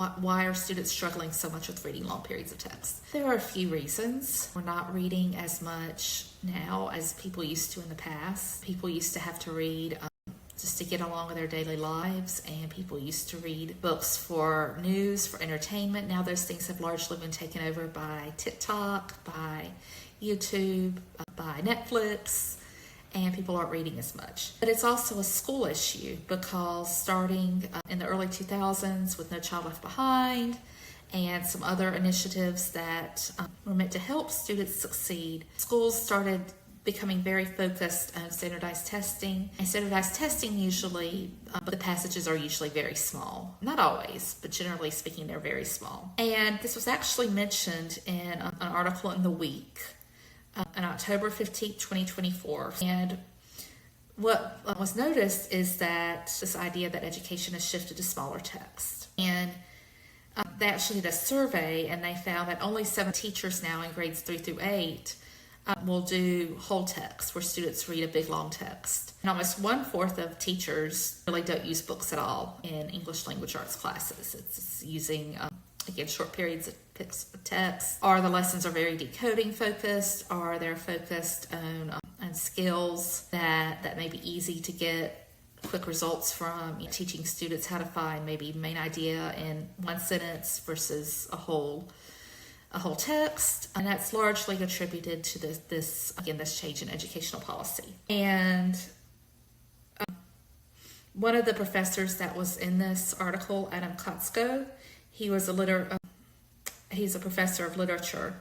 Why are students struggling so much with reading long periods of text? There are a few reasons. We're not reading as much now as people used to in the past. People used to have to read just to get along with their daily lives, and people used to read books for news, for entertainment. Now those things have largely been taken over by TikTok, by YouTube, by Netflix, and people aren't reading as much. But it's also a school issue because starting in the early 2000s with No Child Left Behind and some other initiatives that were meant to help students succeed, schools started becoming very focused on standardized testing. And standardized testing usually, the passages are usually very small. Not always, but generally speaking, they're very small. And this was actually mentioned in an article in The Week on October 15th, 2024. And what was noticed is that this idea that education has shifted to smaller text. And they actually did a survey, and they found that only 7 teachers now in grades 3 through 8 will do whole text, where students read a big long text. And almost 1/4 of teachers really don't use books at all in English language arts classes. It's using, again, short periods of text, or the lessons are very decoding focused, or they're focused on skills that may be easy to get quick results from, teaching students how to find maybe main idea in one sentence versus a whole text. And that's largely attributed to this change in educational policy. And one of the professors that was in this article, Adam Kotsko, he's a professor of literature,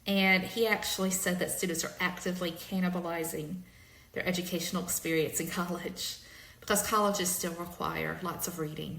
and he actually said that students are actively cannibalizing their educational experience in college because colleges still require lots of reading.